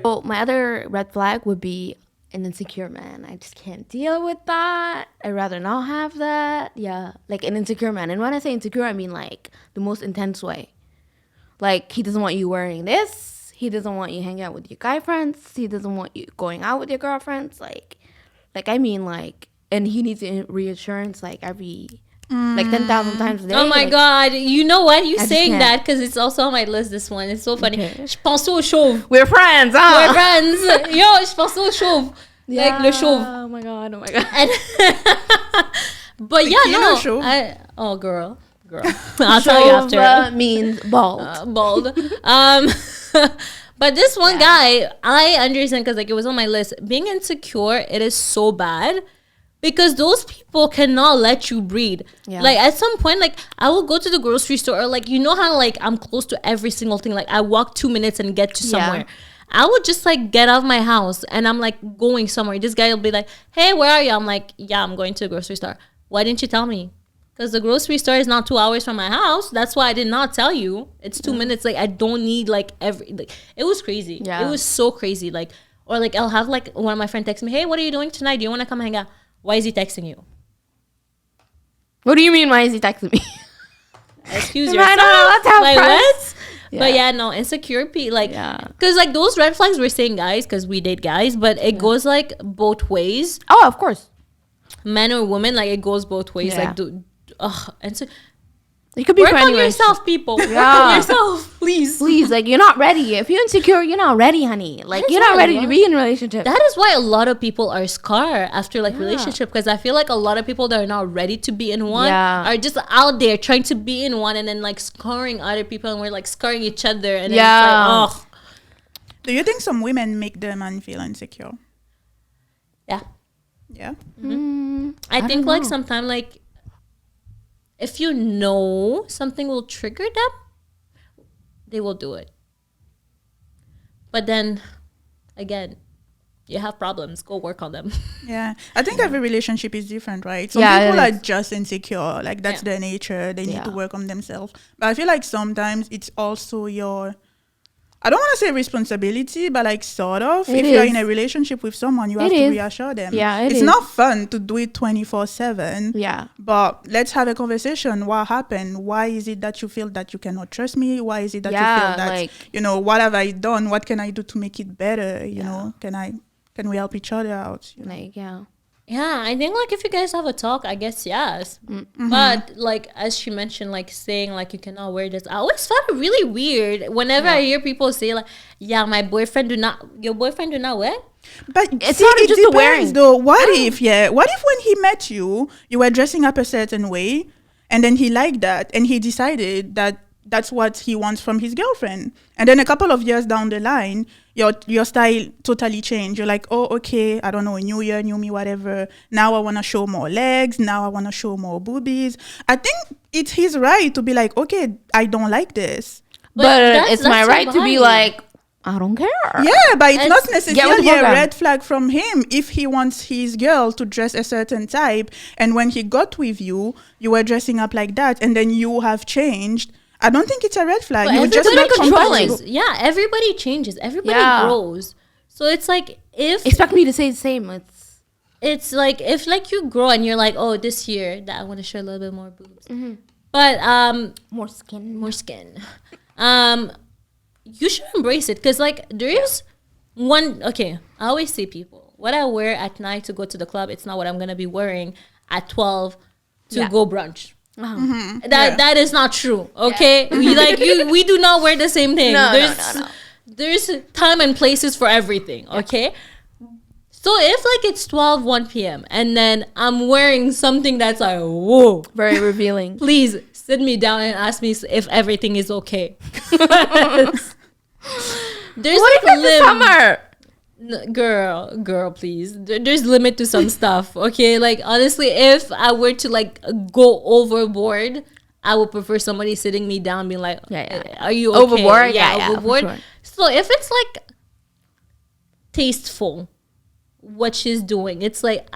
Well, my other red flag would be an insecure man. I just can't deal with that. I'd rather not have that. Yeah, like an insecure man. And when I say insecure, I mean like the most intense way. Like he doesn't want you wearing this. He doesn't want you hanging out with your guy friends. He doesn't want you going out with your girlfriends. Like I mean like, and he needs reassurance like every like 10,000 times a day. Oh my like, god, you know what? You I just saying can't. that because it's also on my list. This one, it's so funny. Okay. Je pense au chauve. We're friends, We're huh? friends. Yo, je pense au chauve. Like le chauve. Oh my god. Oh my god. And but yeah, Tequila no. chauve. Oh, girl. I'll tell you after. Chauve means bald. Bald. But this one guy, I understand because like it was on my list. Being insecure, it is so bad because those people cannot let you breathe. Yeah. Like at some point, like I will go to the grocery store, or like you know how like I'm close to every single thing. Like I walk 2 minutes and get to somewhere. Yeah. I would just like get out of my house and I'm like going somewhere. This guy will be like, "Hey, where are you?" I'm like, "Yeah, I'm going to the grocery store." Why didn't you tell me? Because the grocery store is not 2 hours from my house. That's why I did not tell you. It's 2 minutes. Like I don't need like it was crazy. Yeah. It was so crazy. Like, or like I'll have like one of my friends text me, "Hey, what are you doing tonight? Do you want to come hang out?" Why is he texting you? What do you mean? Why is he texting me? Excuse I yourself. don't know, let's have Like friends. what? Yeah. But yeah, no, insecure like Yeah. because like those red flags we're saying guys because we date guys, but it goes like both ways. Oh, of course. Men or women, like it goes both ways. Yeah. Like and so You could be work for on anyone. yourself, people. Work Yeah. on yourself, please. Please, like you're not ready. If you're insecure, you're not ready, honey. Like That is you're not why I ready to love- be in a relationship. That is why a lot of people are scarred after like relationship because I feel like a lot of people that are not ready to be in one Yeah. are just out there trying to be in one and then like scarring other people and we're like scarring each other and then Yeah. it's like oh Do you think some women make their man feel insecure? yeah. Yeah. I think don't like know. sometimes like if you know something will trigger them, they will do it. But then again, you have problems, go work on them. Yeah. I think every relationship is different, right? Some Yeah, it people are is. just insecure. Like that's Yeah. their nature. They need to Yeah. work on themselves. But I feel like sometimes it's also your, I don't want to say responsibility, but like sort of. It if you're is. in a relationship with someone, you have It to is. reassure them. Yeah, it it's is. not fun to do it 24/7. Yeah. But let's have a conversation. What happened? Why is it that you feel that you cannot trust me? Why is it that you Yeah, feel that, like- what have I done? What can I do to make it better? You know, can we help each other out? You know? Like yeah. Yeah, I think like if you guys have a talk, I guess yes. Mm-hmm. But like as she mentioned, like saying like you cannot wear this, I always found it really weird. Whenever I hear people say like, "Yeah, your boyfriend do not wear." But It's see, not it just the depends wearing. though. What if when he met you, you were dressing up a certain way, and then he liked that, and he decided that that's what he wants from his girlfriend, and then a couple of years down the line, your style totally changed. You're like, oh, okay, I don't know, new year, new me, whatever. Now I want to show more legs. Now I want to show more boobies. I think it's his right to be like, okay, I don't like this. But that's- it's my that's right to be fine. like, I don't care. Yeah, but it's And not get with the necessarily a program. red flag from him if he wants his girl to dress a certain type. And when he got with you, you were dressing up like that, and then you have changed. I don't think it's a red flag. But You just everybody not controlling. compatible. changes. Yeah, everybody changes. Everybody Yeah. grows. So it's like if Expect me to say the same. it's like if like you grow and you're like, oh, this year that I want to show a little bit more boobs, but More skin. more skin. You should embrace it because like there is one. Okay, I always say people what I wear at night to go to the club. It's not what I'm gonna be wearing at 12 to Yeah. go brunch. Uh-huh. That is not true. Okay, we do not wear the same thing. No, there's there's time and places for everything. Okay. So if like it's 1 p.m. and then I'm wearing something that's like whoa, Very revealing. please sit me down and ask me if everything is okay. There's What if like it's the summer? girl, please. There's limit to some stuff. Okay, like honestly, if I were to like go overboard, I would prefer somebody sitting me down, being like, Yeah. "Are you okay?" Overboard? Yeah, for overboard. sure. So if it's like tasteful, what she's doing, it's like,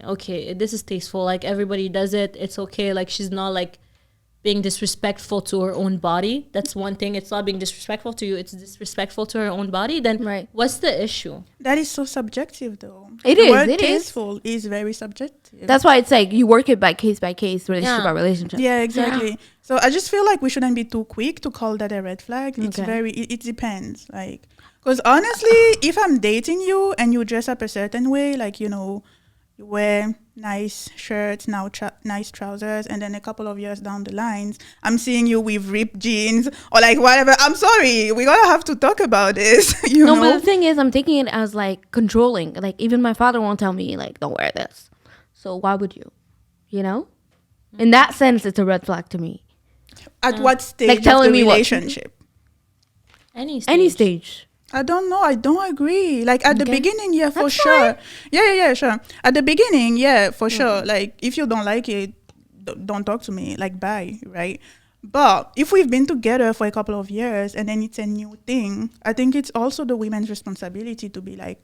okay, this is tasteful. Like everybody does it. It's okay. Like she's not like being disrespectful to her own body, that's one thing. It's not being disrespectful to you, it's disrespectful to her own body, then Right. what's the issue? That is so subjective, though. It The is, word it is. tasteful is very subjective. That's why it's like you work it by case, relationship Yeah. by relationship. Yeah, exactly. So I just feel like we shouldn't be too quick to call that a red flag. It's Okay. it depends. Like, because honestly, if I'm dating you and you dress up a certain way, like, you know, you wear nice shirts, nice trousers, and then a couple of years down the lines, I'm seeing you with ripped jeans or like whatever. I'm sorry, we're gonna have to talk about this. You No, know? but the thing is, I'm taking it as like controlling. Like even my father won't tell me like, don't wear this. So why would you? You know, in that sense, it's a red flag to me. At what stage Like of telling the me what- relationship? Any stage. I don't know. I don't agree. Like at the Okay. beginning, yeah, for That's sure. Yeah, sure. At the beginning, yeah, for sure. Like if you don't like it, don't talk to me. Like bye, right? But if we've been together for a couple of years and then it's a new thing, I think it's also the women's responsibility to be like,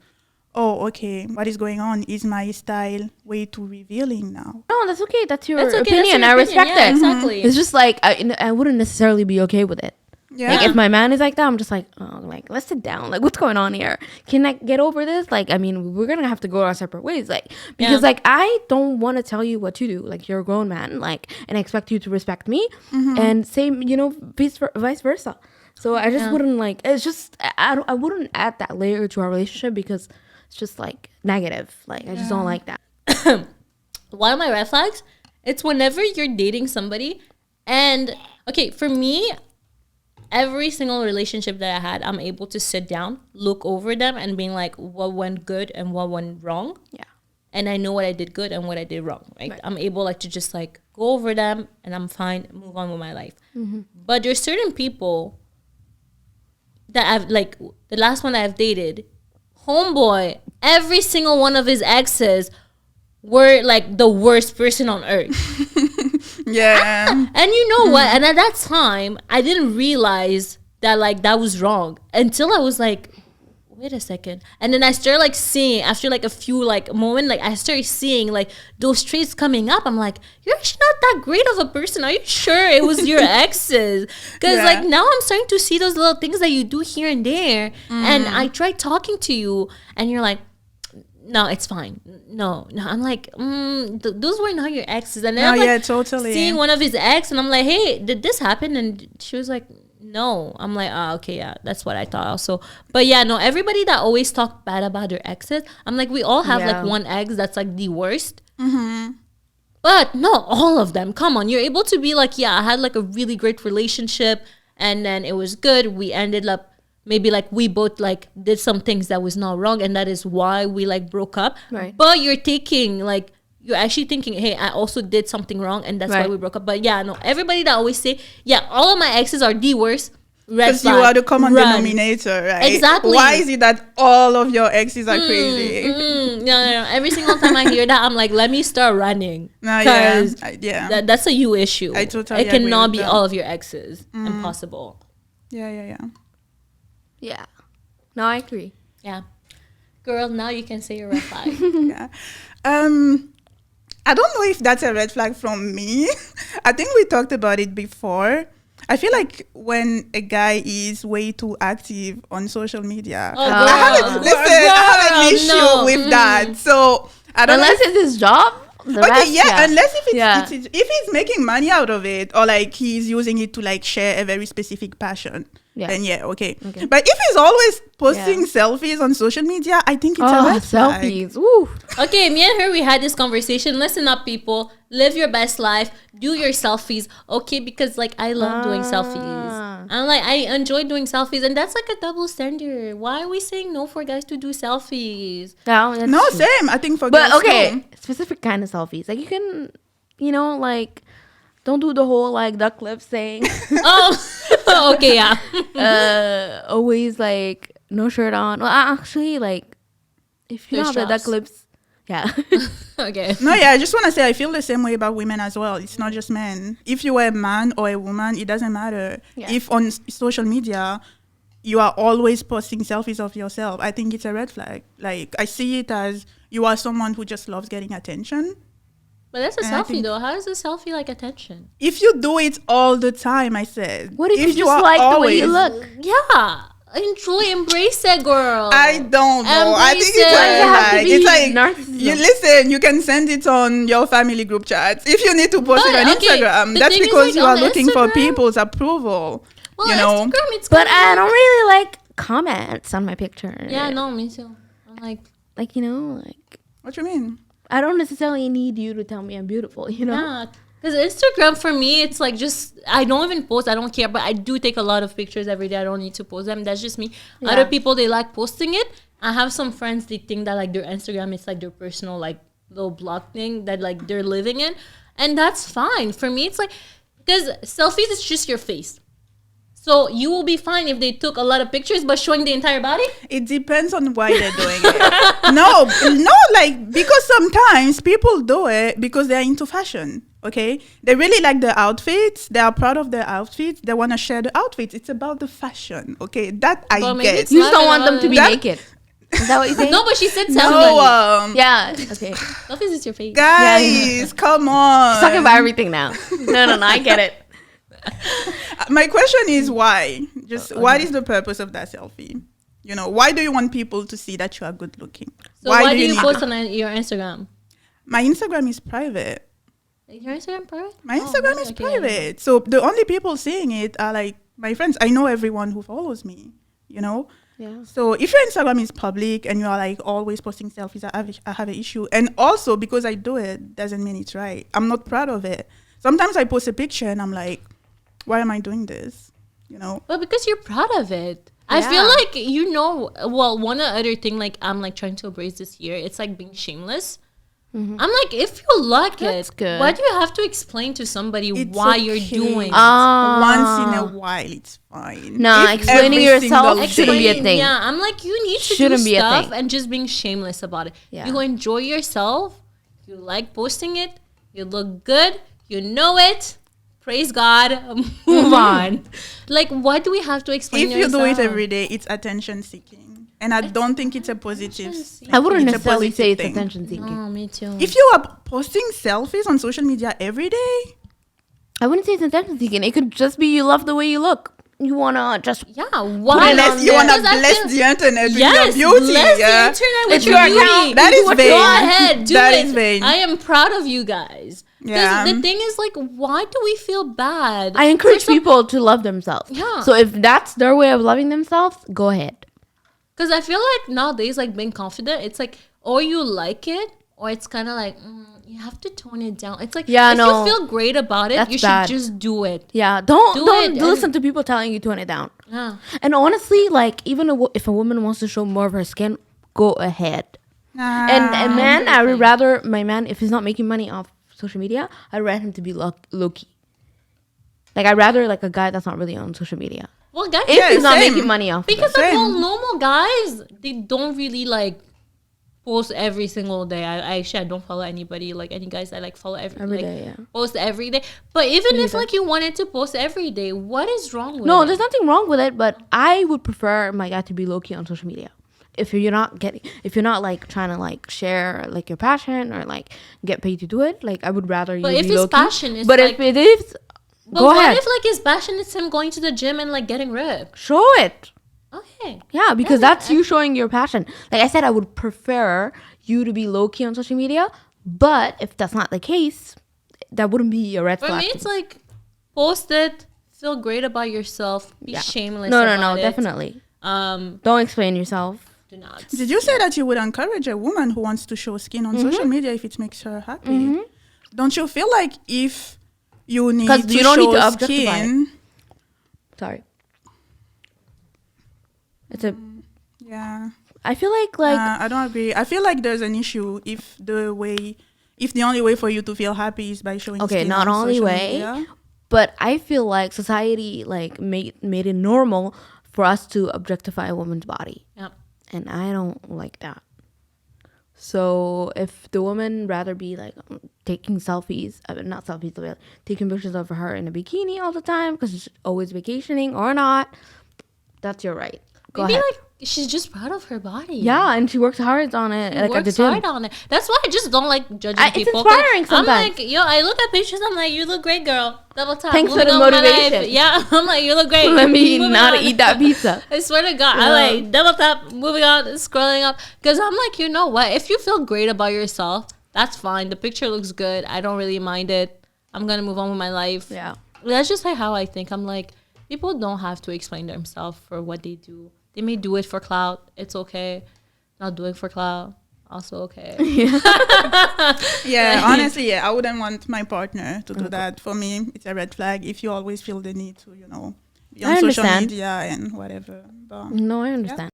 oh, okay, what is going on? Is my style way too revealing now? No, that's okay. That's your That's okay, that's opinion. your I opinion. respect Yeah, it. exactly. It's just like I wouldn't necessarily be okay with it. Yeah. Like if my man is like that, I'm just like, oh, like let's sit down. Like what's going on here? Can I get over this? Like I mean, we're gonna have to go our separate ways. Like because Yeah. like I don't want to tell you what to do. Like you're a grown man. Like and I expect you to respect me. And same, you know, vice versa. So I just wouldn't like. It's just I wouldn't add that layer to our relationship because it's just like negative. Like I just don't like that. One of my red flags, it's whenever you're dating somebody and okay, for me, every single relationship that I had, I'm able to sit down, look over them and being like what went good and what went wrong. Yeah. And I know what I did good and what I did wrong. Right? Right. I'm able like to just like go over them and I'm fine, move on with my life. But there's certain people that I've like the last one that I've dated, homeboy, every single one of his exes were like the worst person on earth. Yeah. And you know what? And at that time, I didn't realize that like that was wrong until I was like, wait a second. And then I started like seeing after like a few like moment, like I started seeing like those traits coming up. I'm like, you're actually not that great of a person. Are you sure it was your exes? Because Yeah. like now I'm starting to see those little things that you do here and there. And I tried talking to you and you're like, no, it's fine. No. I'm like, those were not your exes. And then No, I'm like, yeah, totally. seeing one of his ex, and I'm like, hey, did this happen? And she was like, no. I'm like, okay, yeah, that's what I thought also. But yeah, no, everybody that always talk bad about their exes, I'm like, we all have Yeah. like one ex that's like the worst. But not all of them. Come on, you're able to be like, yeah, I had like a really great relationship, and then it was good. We ended up maybe like we both like did some things that was not wrong, and that is why we like broke up. Right. But you're taking like you're actually thinking, hey, I also did something wrong, and that's why Right. we broke up. But yeah, no, everybody that always say, yeah, all of my exes are the worst. Red Because you flag, are the common run. denominator, right? Exactly. Why is it that all of your exes are crazy? No. Every single time I hear that, I'm like, let me start running. No, yeah. 'Cause Yeah. that's a you issue. I totally It agree cannot with be that. all of your exes. Impossible. Yeah. Yeah. No, I agree. Yeah. Girl, now you can say your red flag. Yeah. I don't know if that's a red flag from me. I think we talked about it before. I feel like when a guy is way too active on social media, Oh, I have an issue no. with that. So I don't Unless know. it's his job. The Okay, rest, yeah, unless if Yeah. if he's making money out of it or like he's using it to like share a very specific passion, Yeah. then yeah, okay. Okay. But if he's always posting selfies on social media, I think it's a Oh, red flag. selfies. Woo. Okay, me and her, we had this conversation. Listen up, people. Live your best life. Do your selfies. Okay, because like I love doing selfies. I'm like, I enjoy doing selfies. And that's like a double standard. Why are we saying no for guys to do selfies? No, that's No, true. same. I think for But girls okay, too. specific kind of selfies. Like you can, you know, like don't do the whole like duck lip thing. Oh, okay, yeah. Always like no shirt on. Well, actually, like if you Fish have the duck straps. lips, yeah. Okay. No, yeah, I just want to say I feel the same way about women as well. It's not just men. If you are a man or a woman, it doesn't matter. Yeah. If on social media you are always posting selfies of yourself, I think it's a red flag. Like I see it as you are someone who just loves getting attention. But that's a And I selfie think- though. How is a selfie like attention? If you do it all the time, I said. What if you just are like the way you look? Yeah. Enjoy, embrace it, girl. I don't know. I think Embrace it's it. Why does it have to like be it's like narcissism? you listen. You can send it on your family group chats if you need to post But, it on okay, Instagram. the That's thing is, because like, you are on looking for Instagram- people's approval. Well, you know. Instagram, it's But kinda I like- don't really like comments on my picture. Yeah, no, me too. I'm like, Like, you know, like, What you mean? I don't necessarily need you to tell me I'm beautiful, you know? yeah. Because Instagram for me, it's like just, I don't even post, I don't care, but I do take a lot of pictures every day. I don't need to post them. That's just me. Yeah. Other people, they like posting it. I have some friends, they think that like their Instagram is like their personal like little blog thing that like they're living in. And that's fine. For me, it's like, because selfies, it's just your face. So you will be fine if they took a lot of pictures, but showing the entire body. It depends on why they're doing it. No, like because sometimes people do it because they're into fashion. Okay, they really like the outfits. They are proud of their outfits. They want to share the outfits. It's about the fashion. Okay, that I But maybe get. it's You not just don't even want them about to be that- naked. Is that what you saying? No, but she said No, selfies. Yeah, okay. Selfies is your face. guys, come on. She's talking about everything now. No, I get it. My question is why? Just what is the purpose of that selfie? You know, why do you want people to see that you are good looking? So why do you need post it? on your Instagram? My Instagram is private. Is your Instagram private? My Oh, Instagram is okay. private. So the only people seeing it are like my friends. I know everyone who follows me, you know? Yeah. So if your Instagram is public and you are like always posting selfies, I have an issue. And also because I do it doesn't mean it's right. I'm not proud of it. Sometimes I post a picture and I'm like, why am I doing this? You know? Well, because you're proud of it. I feel Yeah. like, you know, well, one other thing, like, I'm, like, trying to embrace this year, it's, like, being shameless. I'm like, if you like That's it, good. why do you have to explain to somebody It's why okay. you're doing it? Once in a while, it's fine. Nah, If explaining every yourself single shouldn't be a day- thing. Yeah, I'm like, you need to Shouldn't do be a stuff thing. and just being shameless about it. Yeah. You enjoy yourself. You like posting it. You look good. You know it. Praise God. Move on. Like, why do we have to explain If you do it yourself? every day, it's attention seeking. And I don't think it's a positive attention-seeking. I wouldn't it's a necessarily say it's positive thing. attention seeking. Oh, me too. If you are posting selfies on social media every day, I wouldn't say it's attention seeking. It could just be you love the way you look. You wanna just Yeah, why? unless you want to Because I bless feel- the internet with Yes, your beauty, bless yeah. the internet with It's your your beauty. account. That is Go vain. ahead, do That it. is vain. I am proud of you guys. Because Yeah. the thing is, like, why do we feel bad? I encourage For some- people to love themselves. Yeah. So if that's their way of loving themselves, go ahead. Because I feel like nowadays, like, being confident, it's like, or you like it, or it's kind of like, you have to tone it down. It's like, Yeah, if no. you feel great about it, That's you should bad. just do it. Yeah, don't Do don't it listen and- to people telling you to tone it down. Yeah. And honestly, like even if a woman wants to show more of her skin, go ahead. Nah. And man, I would okay. rather my man, if he's not making money off social media, I'd rather him to be low key. Like I'd rather like a guy that's not really on social media. Well, guys, If Yeah, he's not same. making money off. because of it. like, well, Same. normal guys, they don't really like post every single day. I actually I don't follow anybody, like any guys I like follow every Every like, day, yeah. post every day. But even Me if neither. like you wanted to post every day, what is wrong with No, it? there's nothing wrong with it, but I would prefer my guy to be low key on social media. If you're not like trying to like share like your passion or like get paid to do it, like I would rather But you if be his low key. passion is, but like- if it is, But go what ahead, if like his passion is him going to the gym and like getting ripped? show it. Okay. Yeah, because Yeah, that's you showing your passion. Like I said, I would prefer you to be low key on social media. But if that's not the case, that wouldn't be a red For flag. me, to it's like post it, feel great about yourself, be Yeah. shameless. no, about it. definitely. Um, Don't explain yourself. do not. Did you say that you would encourage a woman who wants to show skin on social Mm-hmm. media if it makes her happy? Don't you feel like if you need 'Cause to you don't need show to objectify skin, Sorry. It's a. yeah, I feel like I don't agree. I feel like there's an issue if the only way for you to feel happy is by showing Okay, skin not on only social way, media. but I feel like society like made it normal for us to objectify a woman's body, Yep. and I don't like that. So if the woman rather be like taking selfies, not selfies, but taking pictures of her in a bikini all the time because she's always vacationing or not, that's your right. Go Maybe ahead. like she's just proud of her body. Yeah, and she works hard on it. She Like at the works gym. hard on it. That's why I just don't like judging It's people. 'cause inspiring sometimes. I'm like, yo, I look at pictures. I'm like, you look great, girl. Double tap. Thanks for Moving the on with my life. motivation. Yeah, I'm like, you look great. Let me Moving not on. eat that pizza. I swear to God, I Yeah. like double tap, moving on, scrolling up, because I'm like, you know what? If you feel great about yourself, that's fine. The picture looks good. I don't really mind it. I'm gonna move on with my life. Yeah. That's just like how I think. I'm like, people don't have to explain themselves for what they do. They may do it for clout. It's okay. Not doing for clout. Also okay. Yeah, honestly, yeah, I wouldn't want my partner to do that. For me, it's a red flag if you always feel the need to, be I on social understand. media and whatever. But No, I understand.